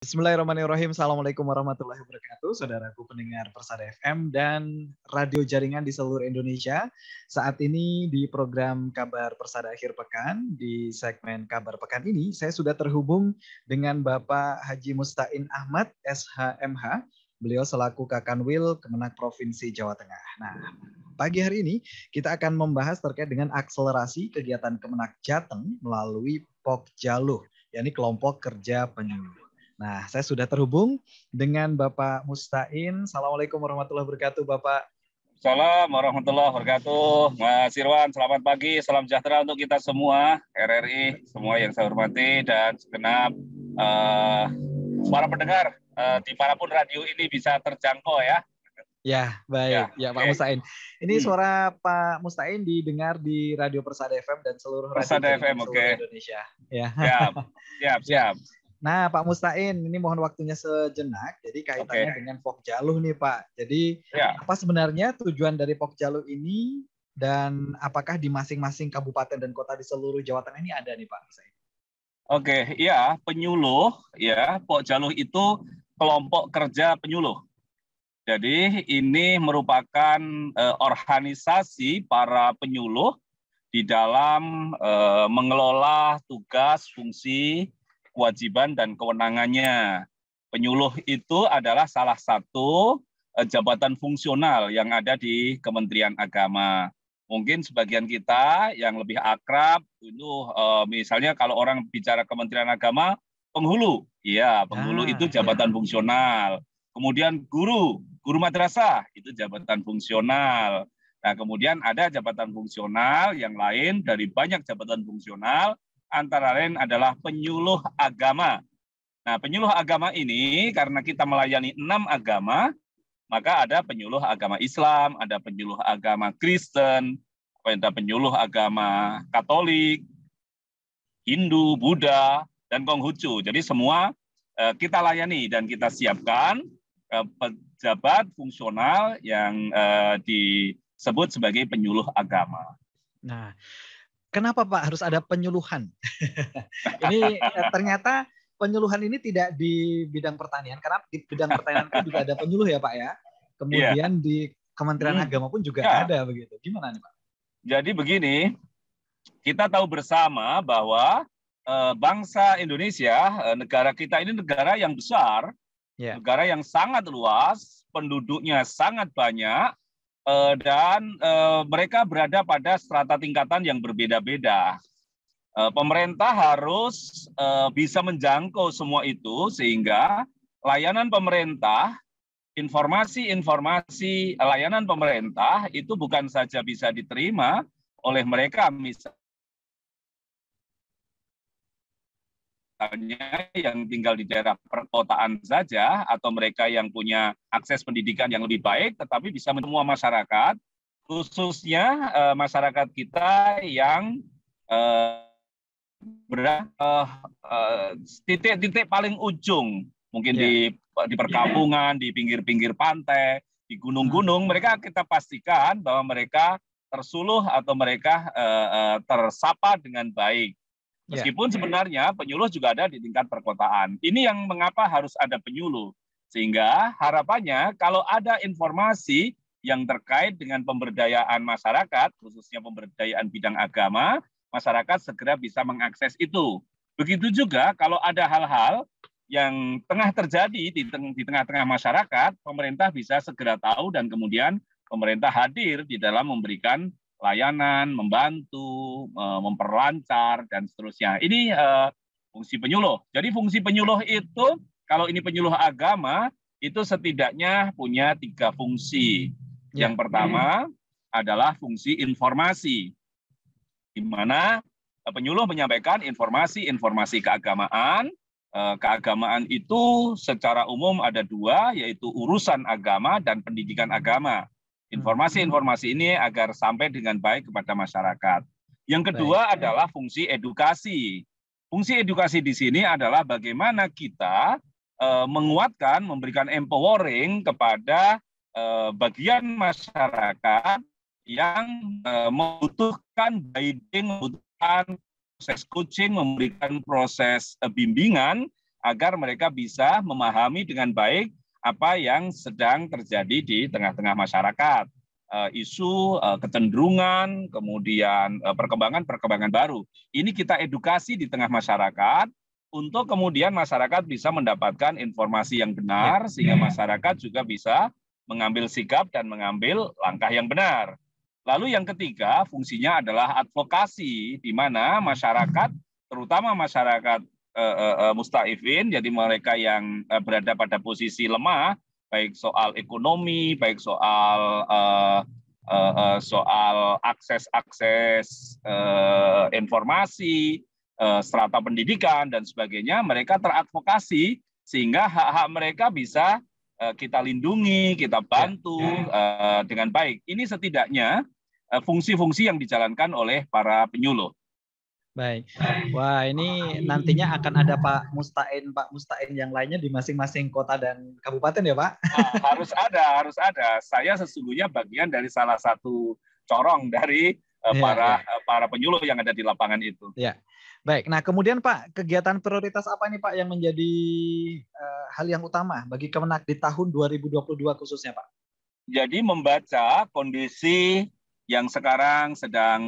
Bismillahirrahmanirrahim. Assalamualaikum warahmatullahi wabarakatuh. Saudaraku pendengar Persada FM dan radio jaringan di seluruh Indonesia. Saat ini di program Kabar Persada Akhir Pekan, di segmen Kabar Pekan ini, saya sudah terhubung dengan Bapak Haji Mustain Ahmad, SHMH. Beliau selaku Kakanwil Kemenak Provinsi Jawa Tengah. Nah, pagi hari ini kita akan membahas terkait dengan akselerasi kegiatan Kemenak Jateng melalui Pokjaluh, yakni kelompok kerja penyuluh. Nah, saya sudah terhubung dengan Bapak Mustain. Assalamualaikum warahmatullahi wabarakatuh, Bapak. Assalamualaikum warahmatullahi wabarakatuh. Mas Irwan, selamat pagi. Salam sejahtera untuk kita semua, RRI, semua yang saya hormati, dan segenap para pendengar dimanapun radio ini bisa terjangkau ya. Ya, baik. Ya, Pak Mustain. Ini suara Pak Mustain didengar di Radio Persada FM dan seluruh Persada radio FM, seluruh Indonesia. Ya. Siap. Nah, Pak Mustain, ini mohon waktunya sejenak. Jadi kaitannya dengan Pokjaluh nih, Pak. Jadi apa sebenarnya tujuan dari Pokjaluh ini dan apakah di masing-masing kabupaten dan kota di seluruh Jawa Tengah ini ada nih, Pak Mustain? Penyuluh ya. Pokjaluh itu kelompok kerja penyuluh. Jadi ini merupakan organisasi para penyuluh di dalam mengelola tugas, fungsi, kewajiban dan kewenangannya. Penyuluh itu adalah salah satu jabatan fungsional yang ada di Kementerian Agama. Mungkin sebagian kita yang lebih akrab itu misalnya kalau orang bicara Kementerian Agama, penghulu. Iya, penghulu itu jabatan fungsional. Kemudian guru madrasah itu jabatan fungsional. Nah, kemudian ada jabatan fungsional yang lain dari banyak jabatan fungsional, antara lain adalah penyuluh agama. Nah, penyuluh agama ini karena kita melayani 6 agama, maka ada penyuluh agama Islam, ada penyuluh agama Kristen, ada penyuluh agama Katolik, Hindu, Buddha, dan Konghucu. Jadi semua kita layani dan kita siapkan pejabat fungsional yang disebut sebagai penyuluh agama. Nah, kenapa Pak harus ada penyuluhan? Ini ternyata penyuluhan ini tidak di bidang pertanian, karena di bidang pertanian kan juga ada penyuluh ya Pak ya. Kemudian di Kementerian Agama pun juga ada begitu. Gimana nih Pak? Jadi begini, kita tahu bersama bahwa bangsa Indonesia, negara kita ini negara yang besar, negara yang sangat luas, penduduknya sangat banyak, dan mereka berada pada strata tingkatan yang berbeda-beda. Pemerintah harus bisa menjangkau semua itu sehingga layanan pemerintah, informasi layanan pemerintah itu bukan saja bisa diterima oleh mereka misalnya yang tinggal di daerah perkotaan saja atau mereka yang punya akses pendidikan yang lebih baik, tetapi bisa semua masyarakat, khususnya masyarakat kita yang titik-titik paling ujung, mungkin di perkampungan, di pinggir-pinggir pantai, di gunung-gunung, mereka kita pastikan bahwa mereka tersuluh atau mereka tersapa dengan baik. Meskipun sebenarnya penyuluh juga ada di tingkat perkotaan. Ini yang mengapa harus ada penyuluh. Sehingga harapannya kalau ada informasi yang terkait dengan pemberdayaan masyarakat, khususnya pemberdayaan bidang agama, masyarakat segera bisa mengakses itu. Begitu juga kalau ada hal-hal yang tengah terjadi di tengah-tengah masyarakat, pemerintah bisa segera tahu dan kemudian pemerintah hadir di dalam memberikan layanan, membantu, memperlancar, dan seterusnya. Ini fungsi penyuluh. Jadi fungsi penyuluh itu, kalau ini penyuluh agama, itu setidaknya punya 3 fungsi. Yang pertama adalah fungsi informasi, di mana penyuluh menyampaikan informasi keagamaan. Keagamaan itu secara umum ada 2, yaitu urusan agama dan pendidikan agama. Informasi-informasi ini agar sampai dengan baik kepada masyarakat. Yang kedua adalah fungsi edukasi. Fungsi edukasi di sini adalah bagaimana kita menguatkan, memberikan empowering kepada bagian masyarakat yang membutuhkan guiding, membutuhkan proses coaching, memberikan proses bimbingan agar mereka bisa memahami dengan baik apa yang sedang terjadi di tengah-tengah masyarakat. Isu, kecenderungan, kemudian perkembangan-perkembangan baru. Ini kita edukasi di tengah masyarakat untuk kemudian masyarakat bisa mendapatkan informasi yang benar, sehingga masyarakat juga bisa mengambil sikap dan mengambil langkah yang benar. Lalu yang ketiga, fungsinya adalah advokasi, di mana masyarakat, terutama masyarakat musta'ifin, jadi mereka yang berada pada posisi lemah, baik soal ekonomi, baik soal akses informasi, strata pendidikan dan sebagainya, mereka teradvokasi sehingga hak-hak mereka bisa kita lindungi, kita bantu dengan baik. Ini setidaknya fungsi-fungsi yang dijalankan oleh para penyuluh. Baik. Wah, ini nantinya akan ada Pak Mustain yang lainnya di masing-masing kota dan kabupaten ya, Pak? Harus ada. Saya sesungguhnya bagian dari salah satu corong dari para penyuluh yang ada di lapangan itu. Ya. Baik. Nah, kemudian Pak, kegiatan prioritas apa nih Pak yang menjadi hal yang utama bagi Kemenak di tahun 2022 khususnya, Pak? Jadi membaca kondisi yang sekarang sedang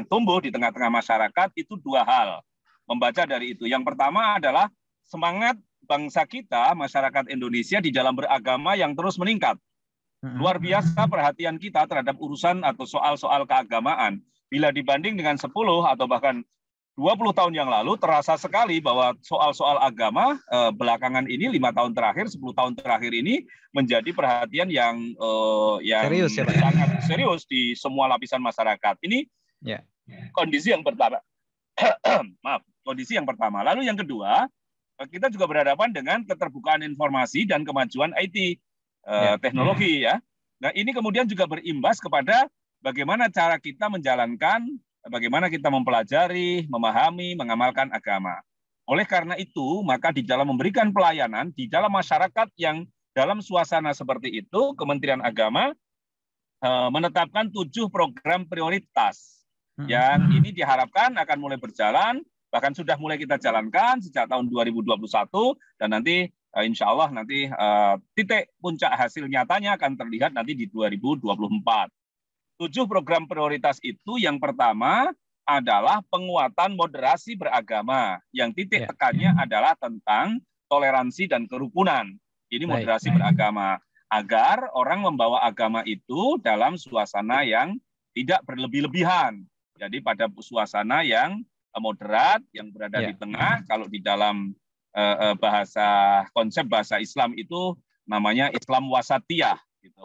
tumbuh di tengah-tengah masyarakat itu dua hal. Membaca dari itu. Yang pertama adalah semangat bangsa kita, masyarakat Indonesia di dalam beragama yang terus meningkat. Luar biasa perhatian kita terhadap urusan atau soal-soal keagamaan. Bila dibanding dengan 10 atau bahkan 20 tahun yang lalu, terasa sekali bahwa soal-soal agama belakangan ini 5 tahun terakhir, 10 tahun terakhir ini menjadi perhatian yang serius, ya, Pak? Sangat serius di semua lapisan masyarakat. Ini kondisi yang pertama. Kondisi yang pertama. Lalu yang kedua, kita juga berhadapan dengan keterbukaan informasi dan kemajuan IT, teknologi ya. Nah, ini kemudian juga berimbas kepada bagaimana cara kita menjalankan, bagaimana kita mempelajari, memahami, mengamalkan agama. Oleh karena itu, maka di dalam memberikan pelayanan, di dalam masyarakat yang dalam suasana seperti itu, Kementerian Agama menetapkan 7 program prioritas. Yang ini diharapkan akan mulai berjalan, bahkan sudah mulai kita jalankan sejak tahun 2021, dan nanti insya Allah nanti titik puncak hasil nyatanya akan terlihat nanti di 2024. 7 program prioritas itu yang pertama adalah penguatan moderasi beragama. Yang titik tekannya adalah tentang toleransi dan kerukunan. Ini moderasi beragama. Agar orang membawa agama itu dalam suasana yang tidak berlebih-lebihan. Jadi pada suasana yang moderat, yang berada di tengah. Kalau di dalam konsep bahasa Islam itu namanya Islam wasatiyah. Gitu.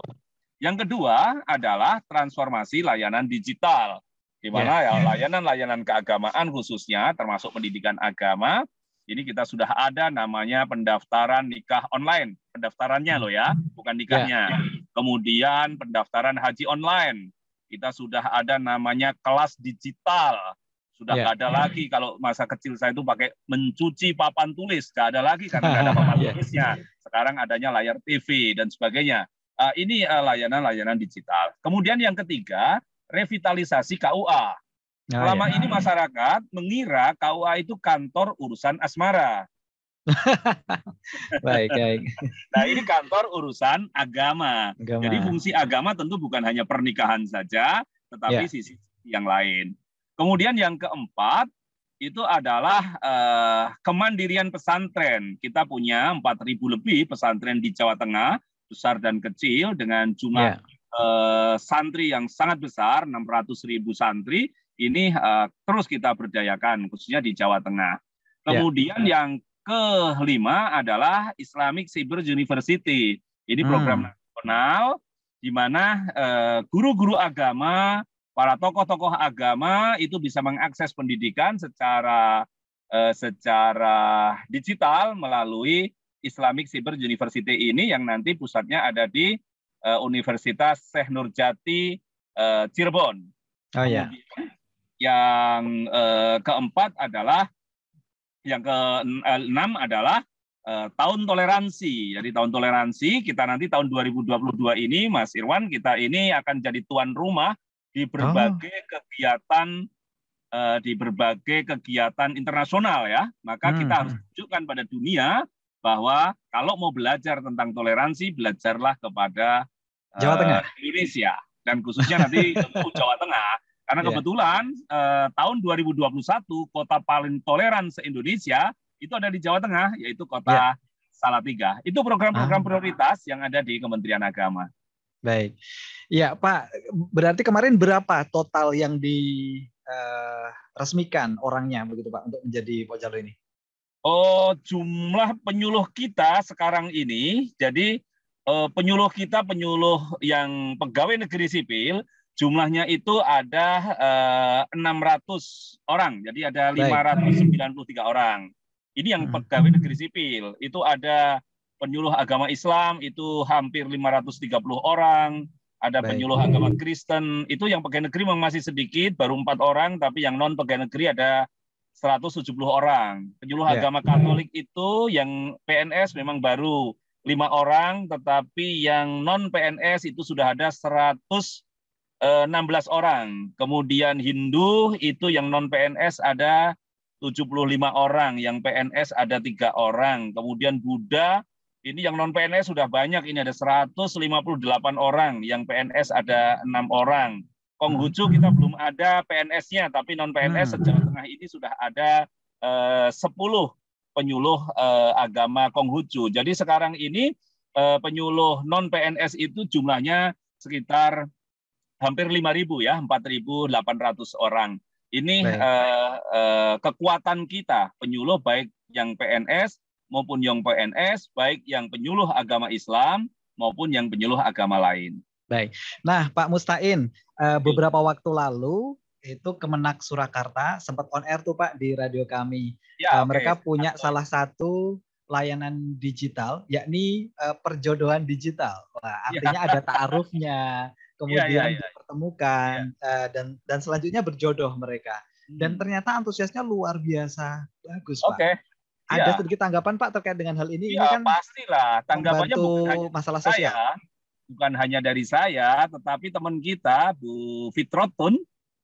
Yang kedua adalah transformasi layanan digital, di mana layanan-layanan keagamaan khususnya termasuk pendidikan agama, ini kita sudah ada namanya pendaftaran nikah online, pendaftarannya loh ya, bukan nikahnya. Kemudian pendaftaran haji online, kita sudah ada namanya kelas digital, sudah nggak ada lagi kalau masa kecil saya itu pakai mencuci papan tulis, nggak ada lagi karena nggak ada papan tulisnya. Sekarang adanya layar TV dan sebagainya. Ini layanan-layanan digital. Kemudian yang ketiga, revitalisasi KUA. Selama ini masyarakat mengira KUA itu kantor urusan asmara. Baik. Nah, ini kantor urusan agama. Jadi fungsi agama tentu bukan hanya pernikahan saja, tetapi sisi yang lain. Kemudian yang keempat, itu adalah kemandirian pesantren. Kita punya 4.000 lebih pesantren di Jawa Tengah, besar dan kecil, dengan jumlah santri yang sangat besar, 600.000 santri, ini terus kita berdayakan, khususnya di Jawa Tengah. Kemudian yang kelima adalah Islamic Cyber University. Ini program nasional, di mana guru-guru agama, para tokoh-tokoh agama itu bisa mengakses pendidikan secara digital melalui Islamic Cyber University ini yang nanti pusatnya ada di Universitas Syekh Nurjati Cirebon. Yang keempat adalah, yang keenam adalah tahun toleransi. Jadi tahun toleransi kita nanti tahun 2022 ini, Mas Irwan, kita ini akan jadi tuan rumah di berbagai kegiatan di berbagai kegiatan internasional ya, maka kita harus tunjukkan pada dunia bahwa kalau mau belajar tentang toleransi, belajarlah kepada Jawa Tengah. Indonesia dan khususnya nanti tentu Jawa Tengah. Karena kebetulan tahun 2021 kota paling toleran se-Indonesia itu ada di Jawa Tengah, yaitu kota Salatiga. Itu program-program prioritas yang ada di Kementerian Agama. Baik. Ya, Pak, berarti kemarin berapa total yang resmikan orangnya begitu Pak untuk menjadi Pojalo ini? Oh, jumlah penyuluh kita sekarang ini, jadi penyuluh kita, penyuluh yang pegawai negeri sipil, jumlahnya itu ada 600 orang, jadi ada 593 orang. Ini yang pegawai negeri sipil, itu ada penyuluh agama Islam, itu hampir 530 orang, ada penyuluh agama Kristen, itu yang pegawai negeri memang masih sedikit, baru 4 orang, tapi yang non pegawai negeri ada 170 orang. Penyuluh agama Katolik itu yang PNS memang baru 5 orang, tetapi yang non PNS itu sudah ada 116 orang. Kemudian Hindu itu yang non PNS ada 75 orang, yang PNS ada 3 orang. Kemudian Buddha ini yang non PNS sudah banyak, ini ada 158 orang, yang PNS ada 6 orang. Konghucu kita belum ada PNS-nya, tapi non PNS Jawa Tengah ini sudah ada 10 penyuluh agama Konghucu. Jadi sekarang ini penyuluh non PNS itu jumlahnya sekitar hampir 5.000 ya, 4.800 orang. Ini kekuatan kita penyuluh baik yang PNS maupun yang PNS, baik yang penyuluh agama Islam maupun yang penyuluh agama lain. Baik. Nah, Pak Mustain, beberapa waktu lalu itu Kemenak Surakarta sempat on air tuh Pak di radio kami. Mereka punya salah satu layanan digital, yakni perjodohan digital. Wah, artinya ada ta'arufnya, kemudian dipertemukan, dan selanjutnya berjodoh mereka. Dan ternyata antusiasnya luar biasa bagus, Pak. Ada sedikit tanggapan Pak terkait dengan hal ini? Iya, ini kan pastilah. Tanggapannya bukan hanya masalah sosial. Bukan hanya dari saya, tetapi teman kita, Bu Fitrotun,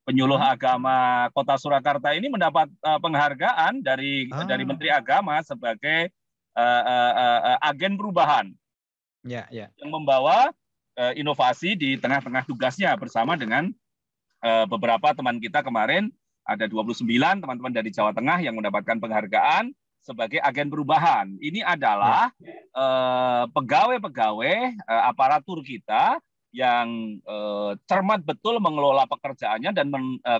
penyuluh agama Kota Surakarta ini mendapat penghargaan dari Menteri Agama sebagai agen perubahan yang membawa inovasi di tengah-tengah tugasnya bersama dengan beberapa teman kita kemarin, ada 29 teman-teman dari Jawa Tengah yang mendapatkan penghargaan sebagai agen perubahan. Ini adalah pegawai-pegawai aparatur kita yang cermat betul mengelola pekerjaannya dan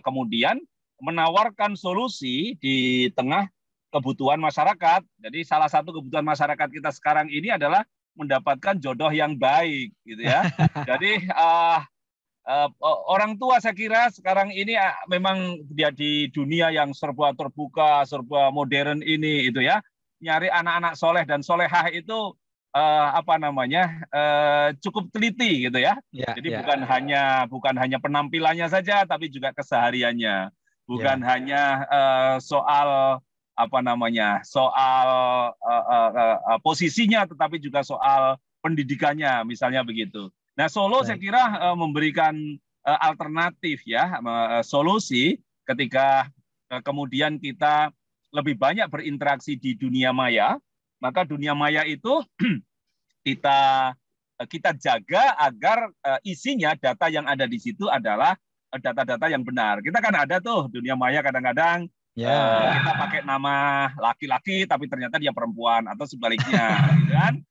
kemudian menawarkan solusi di tengah kebutuhan masyarakat. Jadi salah satu kebutuhan masyarakat kita sekarang ini adalah mendapatkan jodoh yang baik, gitu ya. Jadi orang tua saya kira sekarang ini memang dia di dunia yang serba terbuka, serba modern ini itu ya, nyari anak-anak soleh dan solehah itu cukup teliti gitu ya. Jadi bukan hanya penampilannya saja, tapi juga kesehariannya, bukan hanya soal posisinya, tetapi juga soal pendidikannya, misalnya begitu. Nah, Solo saya kira memberikan alternatif ya, solusi ketika kemudian kita lebih banyak berinteraksi di dunia maya, maka dunia maya itu kita jaga agar isinya data yang ada di situ adalah data-data yang benar. Kita kan ada tuh dunia maya kadang-kadang kita pakai nama laki-laki tapi ternyata dia perempuan atau sebaliknya, gitu kan?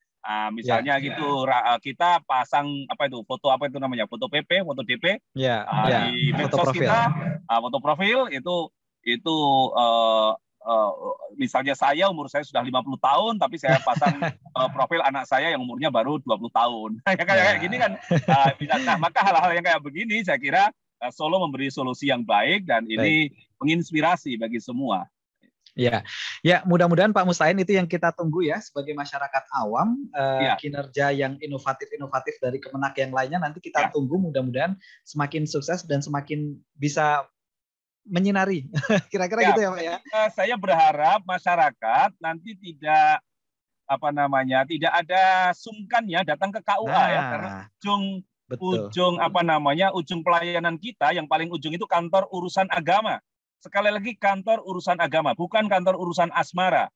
Misalnya gitu kita pasang foto foto PP, foto DP di medsos kita, foto profil itu misalnya umur saya sudah 50 tahun tapi saya pasang profil anak saya yang umurnya baru 20 tahun. Kayak gini kan nah, maka hal-hal yang kayak begini saya kira Solo memberi solusi yang baik dan ini menginspirasi bagi semua. Ya, mudah-mudahan Pak Mustain itu yang kita tunggu ya sebagai masyarakat awam, kinerja yang inovatif dari Kemenak yang lainnya nanti kita tunggu, mudah-mudahan semakin sukses dan semakin bisa menyinari. Kira-kira gitu ya Pak ya. Saya berharap masyarakat nanti tidak ada sungkannya datang ke KUA ya, karena ujung pelayanan kita yang paling ujung itu kantor urusan agama. sekali lagi kantor urusan agama, bukan kantor urusan asmara.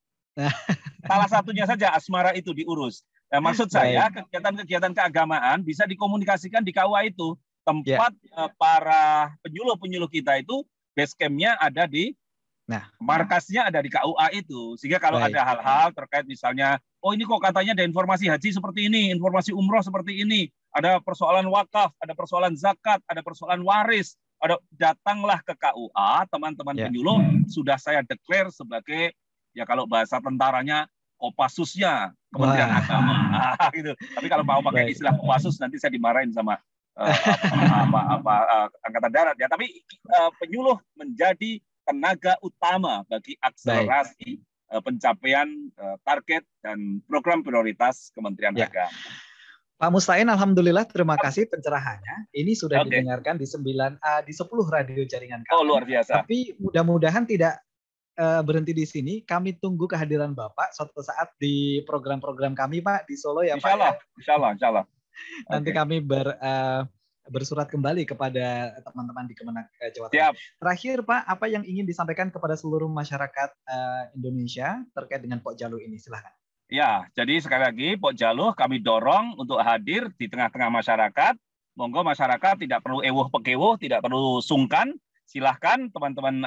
Salah satunya saja asmara itu diurus. Nah, maksud saya kegiatan-kegiatan keagamaan bisa dikomunikasikan di KUA itu. Tempat para penyuluh-penyuluh kita itu base camp-nya ada di markasnya ada di KUA itu. Sehingga kalau ada hal-hal terkait misalnya, oh ini kok katanya ada informasi haji seperti ini, informasi umroh seperti ini, ada persoalan wakaf, ada persoalan zakat, ada persoalan waris, datanglah ke KUA, teman-teman penyuluh sudah saya declare sebagai, ya kalau bahasa tentaranya, Kopassusnya Kementerian Agama. Gitu. Tapi kalau mau pakai istilah Kopassus nanti saya dimarahin sama Angkatan Darat ya. Tapi penyuluh menjadi tenaga utama bagi akselerasi pencapaian target dan program prioritas Kementerian Agama. Pak Mustain, alhamdulillah, terima kasih pencerahannya. Ini sudah didengarkan di 10 radio jaringan kami. Oh, luar biasa. Tapi mudah-mudahan tidak berhenti di sini. Kami tunggu kehadiran Bapak suatu saat di program-program kami, Pak, di Solo ya, Pak. Insya Allah. Nanti kami bersurat kembali kepada teman-teman di Kemenak Jawa Tengah. Terakhir, Pak, apa yang ingin disampaikan kepada seluruh masyarakat Indonesia terkait dengan Pok Jaluh ini? Silahkan. Ya, jadi sekali lagi Pok Jaluh kami dorong untuk hadir di tengah-tengah masyarakat. Monggo masyarakat tidak perlu ewuh-pekewuh, tidak perlu sungkan. Silahkan teman-teman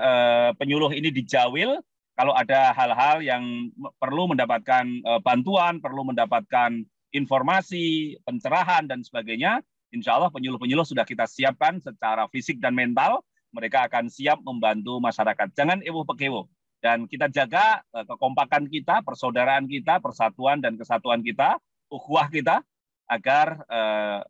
penyuluh ini dijawil. Kalau ada hal-hal yang perlu mendapatkan bantuan, perlu mendapatkan informasi, pencerahan, dan sebagainya, insya Allah penyuluh-penyuluh sudah kita siapkan secara fisik dan mental. Mereka akan siap membantu masyarakat. Jangan ewuh-pekewuh. Dan kita jaga kekompakan kita, persaudaraan kita, persatuan dan kesatuan kita, ukhuwah kita, agar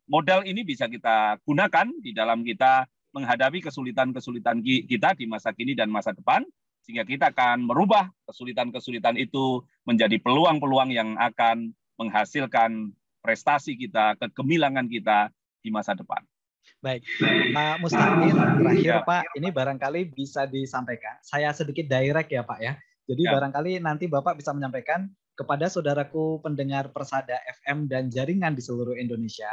modal ini bisa kita gunakan di dalam kita menghadapi kesulitan-kesulitan kita di masa kini dan masa depan, sehingga kita akan merubah kesulitan-kesulitan itu menjadi peluang-peluang yang akan menghasilkan prestasi kita, kegemilangan kita di masa depan. Baik, Pak Mustain, terakhir Pak, ini barangkali bisa disampaikan. Saya sedikit direct ya Pak ya. Jadi barangkali nanti Bapak bisa menyampaikan kepada saudaraku pendengar Persada FM dan jaringan di seluruh Indonesia,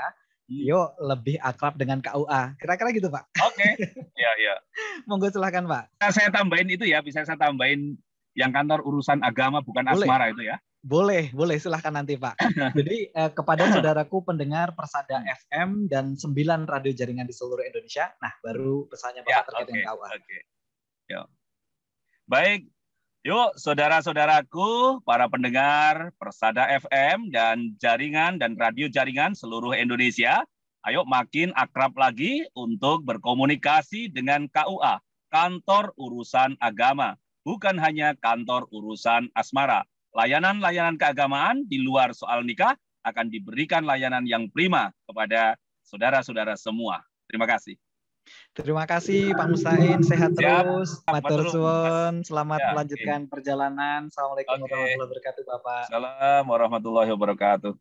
yuk lebih akrab dengan KUA. Kira-kira gitu Pak. Oke. Ya. Monggo silahkan Pak. Saya tambahin itu ya, bisa saya tambahin yang kantor urusan agama bukan asmara itu ya. Boleh silahkan nanti Pak. Jadi kepada saudaraku pendengar Persada FM dan 9 radio jaringan di seluruh Indonesia, nah baru pesannya Bapak terkait dengan KUA. Baik, yuk saudara-saudaraku, para pendengar Persada FM dan jaringan dan radio jaringan seluruh Indonesia, ayo makin akrab lagi untuk berkomunikasi dengan KUA, Kantor Urusan Agama, bukan hanya kantor urusan asmara. Layanan-layanan keagamaan di luar soal nikah akan diberikan layanan yang prima kepada saudara-saudara semua. Terima kasih. Terima kasih Pak Mustain, sehat terus. Matur suwun, selamat melanjutkan perjalanan. Assalamualaikum warahmatullahi wabarakatuh Bapak. Assalamualaikum warahmatullahi wabarakatuh.